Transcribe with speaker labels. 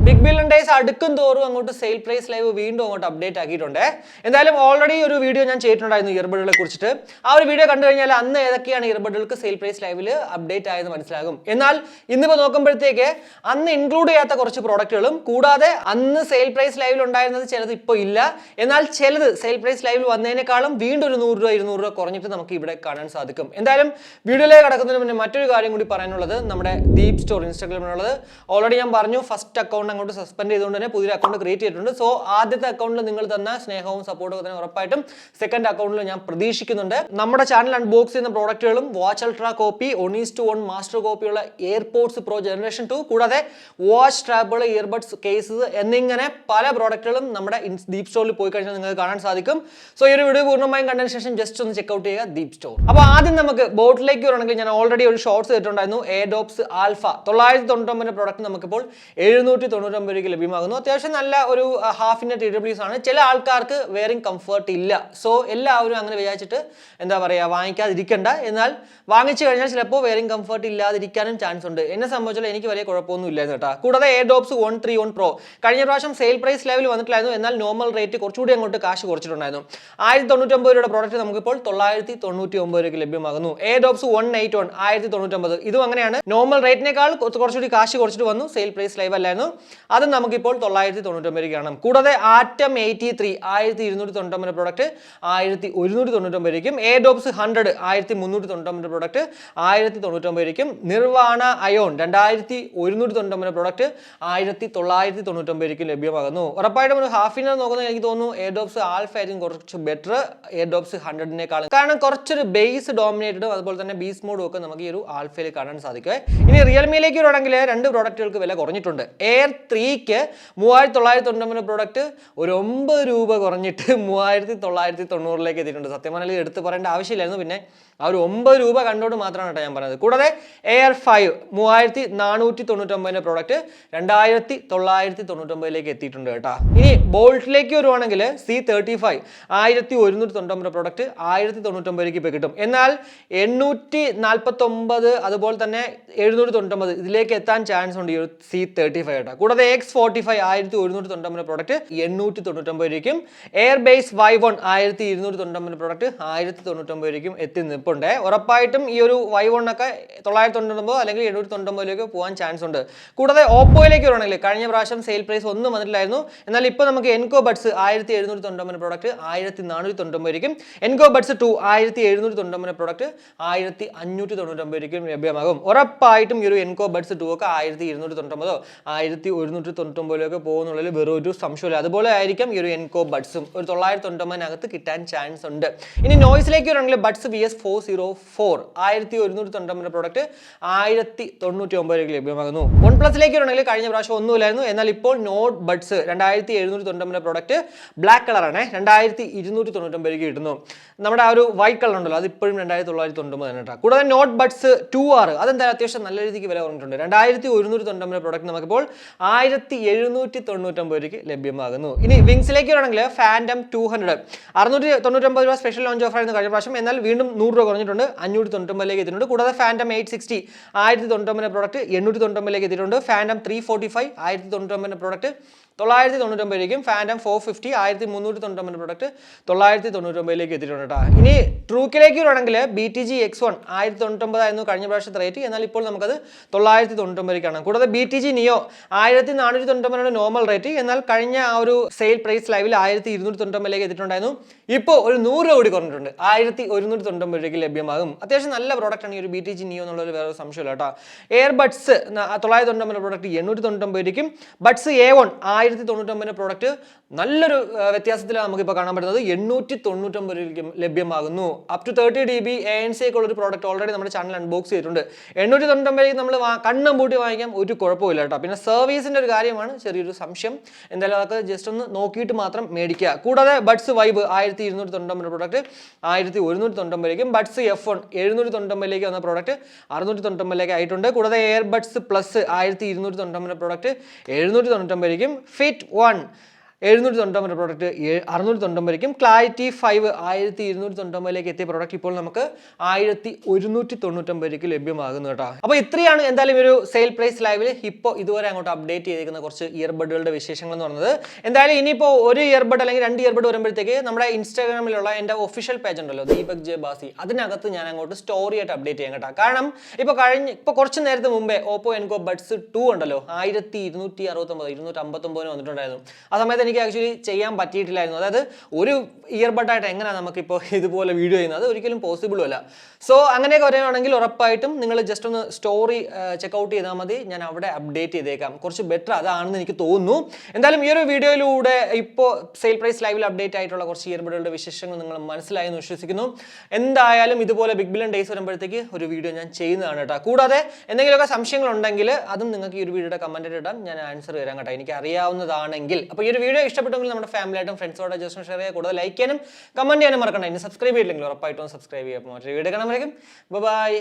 Speaker 1: Big billion days അടുക്കും തോറും അങ്ങോട്ട് സെയിൽ പ്രൈസ് ലൈവ് വീണ്ടും അങ്ങോട്ട് അപ്ഡേറ്റ് ആക്കിയിട്ടുണ്ട്. എന്തായാലും ഓൾറെഡി ഒരു വീഡിയോ ഞാൻ ചെയ്തിട്ടുണ്ടായിരുന്നു ഇയർബഡുകളെ കുറിച്ചിട്ട്. ആ ഒരു വീഡിയോ കണ്ടു കഴിഞ്ഞാൽ അന്ന് ഏതൊക്കെയാണ് ഇയർബഡുകൾക്ക് സെയിൽ പ്രൈസ് ലൈവിൽ അപ്ഡേറ്റ് ആയെന്ന് മനസ്സിലാകും. എന്നാൽ ഇന്നിപ്പോൾ നോക്കുമ്പോഴത്തേക്ക് അന്ന് ഇൻക്ലൂഡ് ചെയ്യാത്ത കുറച്ച് പ്രോഡക്റ്റുകളും കൂടാതെ അന്ന് സെയിൽ പ്രൈസ് ലൈവിൽ ഉണ്ടായിരുന്നത് ചിലത് ഇപ്പോൾ ഇല്ല, എന്നാൽ ചിലത് സെയിൽ പ്രൈസ് ലൈവിൽ വന്നതിനേക്കാളും വീണ്ടും ഒരു 100 രൂപ 200 രൂപ കുറഞ്ഞിട്ട് നമുക്ക് ഇവിടെ കാണാൻ സാധിക്കും. എന്തായാലും വീഡിയോയിലേക്ക് കടക്കുന്നതിന് മുന്നേ മറ്റൊരു കാര്യം കൂടി പറയാനുള്ളത്, നമ്മുടെ ഡീപ് സ്റ്റോർ ഇൻസ്റ്റാഗ്രാമിലുള്ളത് ഓൾറെഡി ഞാൻ പറഞ്ഞു, ഫസ്റ്റ് അക്കൗണ്ട് അങ്ങോട്ട് സസ്പെൻഡ് ചെയ്തുകൊണ്ട് തന്നെ പുതിയൊരു അക്കൗണ്ട് ക്രിയേറ്റ് ചെയ്തിട്ടുണ്ട്. സോ ആദ്യത്തെ അക്കൗണ്ടിൽ നിങ്ങൾ തന്ന സ്നേഹവും സപ്പോർട്ടും തന്നെ ഉറപ്പായിട്ടും സെക്കൻഡ് അക്കൗണ്ടിൽ ഞാൻ പ്രതീക്ഷിക്കുന്നുണ്ട്. നമ്മുടെ ചാനൽ അൺബോക്സ് ചെയ്യുന്ന പ്രോഡക്റ്റുകളും വാച്ച് അൾട്രാ കോപ്പി, 1:1 മാസ്റ്റർ കോപ്പിയുള്ള എയർപോർട്സ് പ്രോ ജനറേഷൻ 2 കൂടാതെ വാച്ച് സ്ട്രാപ്പുകൾ, ഇയർബഡ്സ് കേസസ് എന്നിങ്ങനെ പല പ്രോഡക്റ്റുകളും നമ്മുടെ ഡീപ് സ്റ്റോറിൽ പോയി കഴിഞ്ഞാൽ നിങ്ങൾക്ക് കാണാൻ സാധിക്കും. സോ ഈ ഒരു വീഡിയോ പൂർണ്ണമായും കണ്ടതിന് ശേഷം ജസ്റ്റ് ഒന്ന് ചെക്ക് ഔട്ട് ചെയ്യുക ഡീപ് സ്റ്റോർ. അപ്പോൾ ആദ്യം നമുക്ക് ബോട്ടിലേക്ക് വരണമെങ്കിൽ ഞാൻ ഓൾറെഡി ഒരു ഷോർട്സ് ചെയ്തിട്ടുണ്ടായിരുന്നു. എയർഡോപ്സ് ആൽഫ 999 പ്രോഡക്റ്റ് നമുക്കിപ്പോൾ 799 രൂപയ്ക്ക് ലഭ്യമാകുന്നു. അത്യാവശ്യം നല്ല ഒരു ഹാഫിന്റെ TWS ആണ്. ചില ആൾക്കാർക്ക് വെയറിംഗ് കംഫർട്ട് ഇല്ല. സോ എല്ലാവരും അങ്ങനെ വിചാരിച്ചിട്ട് എന്താ പറയുക വാങ്ങിക്കാതിരിക്കേണ്ട. എന്നാൽ വാങ്ങിച്ചു കഴിഞ്ഞാൽ ചിലപ്പോൾ വെയറിംഗ് കംഫർട്ട് ഇല്ലാതിരിക്കാനും ചാൻസ് ഉണ്ട്. എന്നെ സംബന്ധിച്ചാൽ എനിക്ക് വലിയ കുഴപ്പമൊന്നും ഇല്ലായിരുന്നു കേട്ടോ. കൂടാതെ എയർഡോപ്സ് 131 പ്രോ കഴിഞ്ഞ പ്രാവശ്യം സെയിൽ പ്രൈസ് ലെവൽ വന്നിട്ടില്ലായിരുന്നു, എന്നാൽ നോർമൽ റേറ്റ് കുറച്ചുകൂടി അങ്ങോട്ട് കാശ് കുറച്ചിട്ടുണ്ടായിരുന്നു. 1099 രൂപയുടെ പ്രോഡക്റ്റ് നമുക്കിപ്പോൾ 999 രൂപയ്ക്ക് ലഭ്യമാകുന്നു. എയർഡോപ്സ് 181 1099 ഇതും അങ്ങനെയാണ്. നോർമൽ റേറ്റിനേക്കാൾ കുറച്ചുകൂടി കാശ് കുറച്ചിട്ട് വന്നു, സെയിൽ പ്രൈസ് ലൈവ് അല്ലായിരുന്നു. അത് നമുക്കിപ്പോൾ 999 രൂപയ്ക്കാണ്. കൂടാതെ ആറ്റം 83 1299 പ്രോഡക്റ്റ് 1199 രൂപയ്ക്കും. എയർഡോപ്സ് 100 1399 പ്രോഡക്റ്റ് 1099 രൂപയ്ക്കും. നിർവാണ അയോൺ 2199 പ്രോഡക്റ്റ് 1999 രൂപയ്ക്കും ലഭ്യമാകുന്നു. ഉറപ്പായിട്ടും ഒരു ഹാഫിനെ നോക്കുന്നത് എനിക്ക് തോന്നുന്നു എയർഡോപ്സ് ആൽഫ ആയിരിക്കും കുറച്ച് ബെറ്റർ എയർഡോപ്സ് 100-നേക്കാളും. കാരണം കുറച്ചൊരു ബേസ് ഡോമിനേറ്റഡും അതുപോലെ തന്നെ ബീസ് മോഡും ഒക്കെ നമുക്ക് ഈ ഒരു ആൽഫയിൽ കാണാൻ സാധിക്കും. ഇനി റിയൽമിയിലേക്ക് വരുവാണെങ്കിൽ രണ്ട് പ്രോഡക്റ്റുകൾക്ക് വില കുറഞ്ഞിട്ടുണ്ട്. എയർ 3ക്ക് 3999 പ്രോഡക്റ്റ് ഒരു 9 രൂപ കുറഞ്ഞിട്ട് 3990 എത്തിയിട്ടുണ്ട്. സത്യം പറഞ്ഞാൽ എടുത്ത് പറയേണ്ട ആവശ്യമില്ലായിരുന്നു, പിന്നെ ആ ഒരു 9 രൂപ കണ്ടോട് മാത്രമാണ് കേട്ടോ ഞാൻ പറഞ്ഞത്. കൂടാതെ എയർ 5 3499 പ്രോഡക്റ്റ് 2999 എത്തിയിട്ടുണ്ട് കേട്ടോ. ഇനി ബോൾട്ടിലേക്ക് വരുവാണെങ്കിൽ C35 1199 പ്രോഡക്റ്റ് 1099 ഇപ്പോൾ കിട്ടും. എന്നാൽ 849 അതുപോലെ തന്നെ 799 ഇതിലേക്ക് എത്താൻ ചാൻസ് ഉണ്ട് ഈ ഒരു C35 കേട്ടോ. കൂടാതെ X45 1199 പ്രോഡക്റ്റ് 899 രൂപയ്ക്കും. എയർ ബേസ് Y1 1299 പ്രോഡക്റ്റ് 1099 രൂപയ്ക്കും എത്തി നിൽപ്പുണ്ട്. ഉറപ്പായിട്ടും ഈ ഒരു Y1 ഒക്കെ 999 അല്ലെങ്കിൽ 799 പോകാൻ ചാൻസ് ഉണ്ട്. കൂടാതെ ഓപ്പോയിലേക്ക് വരുവാണെങ്കിൽ കഴിഞ്ഞ പ്രാവശ്യം സെയിൽ പ്രൈസ് ഒന്നും വന്നിട്ടില്ലായിരുന്നു, എന്നാൽ ഇപ്പോൾ നമുക്ക് എൻകോ ബഡ്സ് 1799 പ്രോഡക്റ്റ് 1499 രൂപയ്ക്കും. എൻകോ ബഡ്സ് 2 1799 പ്രോഡക്റ്റ് 1599 രൂപയ്ക്കും ലഭ്യമാകും. ഉറപ്പായിട്ടും ഈ ഒരു എൻകോ ബഡ്സ് 2 ഒക്കെ 1299 1199 പോകുന്നുള്ളതിൽ വെറും ഒരു സംശയമില്ല. അതുപോലെ ആയിരിക്കും ഈ ഒരു എൻകോ ബഡ്സും ഒരു 999 കിട്ടാൻ ചാൻസ് ഉണ്ട്. ഇനി നോയ്സിലേക്ക് വരുവാണെങ്കിൽ ബഡ്സ് VS404 1199 പ്രോഡക്റ്റ് 1099 ലഭ്യമാകുന്നു. OnePlusലേക്ക് വരുവാണെങ്കിൽ കഴിഞ്ഞ പ്രാവശ്യം ഒന്നുമില്ലായിരുന്നു, എന്നാൽ ഇപ്പോൾ നോട്ട് ബഡ്സ് 2799 പ്രോഡക്റ്റ് ബ്ലാക്ക് കളറാണ് 2299 കിട്ടുന്നു. നമ്മുടെ ആ ഒരു വൈറ്റ് കളർ ഉണ്ടല്ലോ, അത് ഇപ്പോഴും 2999 തന്നെ കേട്ടോ. കൂടാതെ നോട്ട് ബഡ്സ് 2R അതെന്തായാലും അത്യാവശ്യം നല്ല രീതിക്ക് വില കുറഞ്ഞിട്ടുണ്ട്. 2199 പ്രോഡക്റ്റ് നമുക്കിപ്പോൾ 1799 രൂപയ്ക്ക് ലഭ്യമാകുന്നു. ഇനി വിങ്സിലേക്ക് വരുവാണെങ്കിൽ ഫാൻറ്റം 200 699 രൂപ സ്പെഷ്യൽ ലോഞ്ച് ഓഫർ ആയിരുന്നു കഴിഞ്ഞ പ്രാവശ്യം, എന്നാൽ വീണ്ടും 100 രൂപ കുറഞ്ഞിട്ടുണ്ട് 599 എത്തിയിട്ടുണ്ട്. കൂടാതെ ഫാൻറ്റം 860 1099 പ്രോഡക്റ്റ് 899 എത്തിയിട്ടുണ്ട്. ഫാൻറ്റം 345 1099 പ്രോഡക്റ്റ് 999 രൂപയ്ക്കും. ഫാൻറ്റം 450 1399 പ്രോഡക്റ്റ് 999 എത്തിയിട്ടുണ്ട് കേട്ടോ. ഇനി ട്രൂക്കിലേക്ക് വരുവാണെങ്കിൽ BTG X1 1099 ആയിരുന്നു കഴിഞ്ഞ പ്രാവശ്യത്തെ റേറ്റ്, എന്നാൽ ഇപ്പോൾ നമുക്കത് 999 കൂടാതെ BTG Neo 1499 നോർമൽ റേറ്റ്, എന്നാൽ കഴിഞ്ഞ ആ ഒരു സെയിൽ പ്രൈസ് ലൈവിൽ 1299 എത്തിയിട്ടുണ്ടായിരുന്നു. ഇപ്പോൾ ഒരു 100 രൂപ കൂടി കുറഞ്ഞിട്ടുണ്ട് 1199 രൂപയ്ക്ക് ലഭ്യമാകും. അത്യാവശ്യം നല്ല പ്രോഡക്റ്റ് ആണ് ഈ ഒരു BTG Neo എന്നുള്ളൊരു വേറെ സംശയമില്ല കേട്ടോ. എയർബഡ്സ് 999 പ്രോഡക്റ്റ് 899 രൂപയ്ക്കും. ബഡ്സ് A1 1099 പ്രോഡക്റ്റ് നല്ലൊരു വ്യത്യാസത്തിലാണ് നമുക്കിപ്പോൾ കാണാൻ പറ്റുന്നത് 899 രൂപയ്ക്കും ലഭ്യമാകുന്നു. അപ് ടു 30 dB ANC ഒക്കെ ഉള്ള ഒരു പ്രോഡക്റ്റ് ഓൾറെഡി നമ്മുടെ ചാനൽ അൺബോക്സ് ചെയ്തിട്ടുണ്ട്. 899 നമ്മൾ കണ്ണും പൂട്ടി വാങ്ങിക്കാം, ഒരു കുഴപ്പമില്ല കേട്ടോ. പിന്നെ സർവീസിന്റെ ഒരു കാര്യമാണ് ചെറിയൊരു സംശയം, എന്തായാലും അതൊക്കെ ജസ്റ്റ് ഒന്ന് നോക്കിയിട്ട് മാത്രം മേടിക്കുക. കൂടാതെ buds vibe 1299 product 1199 buds F1 799 വന്ന പ്രോഡക്റ്റ് 699 ആയിട്ടുണ്ട്. കൂടാതെ airbuds plus 1299 product 799 fit 1 799 product 699 clarity 5 1299 എത്തിയ പ്രോഡക്റ്റ് ഇപ്പോൾ നമുക്ക് 1199 ലഭ്യമാകുന്നു കേട്ടോ. അപ്പോൾ ഇത്രയാണ് എന്തായാലും ഒരു സെയിൽ പ്രൈസ് ലൈവിൽ ഇപ്പോൾ ഇതുവരെ അങ്ങോട്ട് അപ്ഡേറ്റ് ചെയ്തിരിക്കുന്ന കുറച്ച് ഇയർബഡുകളുടെ വിശേഷങ്ങൾ എന്ന് പറയുന്നത്. എന്തായാലും ഇനിയിപ്പോൾ ഒരു ഇയർബഡ് അല്ലെങ്കിൽ 2 ഇയർബഡ് വരുമ്പോഴത്തേക്ക് നമ്മുടെ ഇൻസ്റ്റാഗ്രാമിലുള്ള എൻ്റെ ഒഫീഷ്യൽ പേജ് ഉണ്ടല്ലോ ദീപക് ജെ ഭാസി, അതിനകത്ത് ഞാൻ അങ്ങോട്ട് സ്റ്റോറി ആയിട്ട് അപ്ഡേറ്റ് ചെയ്യാം കേട്ടോ. കാരണം ഇപ്പോൾ കുറച്ച് നേരത്തെ മുമ്പേ ഓപ്പോ എൻകോ ബഡ്സ് 2 ഉണ്ടല്ലോ 1269 259 വന്നിട്ടുണ്ടായിരുന്നു. ആ സമയത്ത് എനിക്ക് ആക്ച്വലി ചെയ്യാൻ പറ്റിയിട്ടില്ലായിരുന്നു. അതായത് ഒരു ഇയർബഡായിട്ട് എങ്ങനെയാണ് നമുക്കിപ്പോൾ ഇതുപോലെ വീഡിയോ ചെയ്യുന്നത്, ഒരിക്കലും പോസിബിളും അല്ല. സോ അങ്ങനെയൊക്കെ പറയുകയാണെങ്കിൽ ഉറപ്പായിട്ടും നിങ്ങൾ ജസ്റ്റ് ഒന്ന് സ്റ്റോറി ചെക്കൗട്ട് ചെയ്താൽ മതി, ഞാൻ അവിടെ അപ്ഡേറ്റ് ചെയ്തേക്കാം. കുറച്ച് ബെറ്റർ അതാണെന്ന് എനിക്ക് തോന്നുന്നു. എന്തായാലും ഈ ഒരു വീഡിയോയിലൂടെ ഇപ്പോൾ സെയിൽ പ്രൈസ് ലൈവിൽ അപ്ഡേറ്റ് ആയിട്ടുള്ള കുറച്ച് ഇയർബഡുകളുടെ വിശേഷങ്ങൾ നിങ്ങൾ മനസ്സിലായി എന്ന് വിശ്വസിക്കുന്നു. എന്തായാലും ഇതുപോലെ ബിഗ് ബില്യൺ ഡേയ്സ് വരുമ്പോഴത്തേക്ക് ഒരു വീഡിയോ ഞാൻ ചെയ്യുന്നതാണ് കേട്ടോ. കൂടാതെ എന്തെങ്കിലുമൊക്കെ സംശയങ്ങളുണ്ടെങ്കിൽ അതും നിങ്ങൾക്ക് ഈ ഒരു വീഡിയോയുടെ കമൻറ്റ് ഇടാൻ ഞാൻ ആൻസർ തരാം കേട്ടോ, എനിക്ക് അറിയാവുന്നതാണെങ്കിൽ. അപ്പോൾ ഈ ഒരു വീഡിയോ ഇഷ്ടപ്പെട്ടെങ്കിൽ നമ്മുടെ ഫാമിലിയായിട്ടും ഫ്രണ്ട്സോടെ ജസ്റ്റ് ഷെയർ ചെയ്യുക, കൂടുതൽ ലൈക്ക് ചെയ്യാനും കമൻറ്റ് ചെയ്യാനും മറക്കണ്ട. ഇനി സബ്സ്ക്രൈബ് ചെയ്തില്ലെങ്കിൽ ഉറപ്പായിട്ടും സബ്സ്ക്രൈബ് ചെയ്യുക. അപ്പോൾ മറ്റൊരു വീഡിയോ കാണുമ്പോഴേക്കും ബൈ.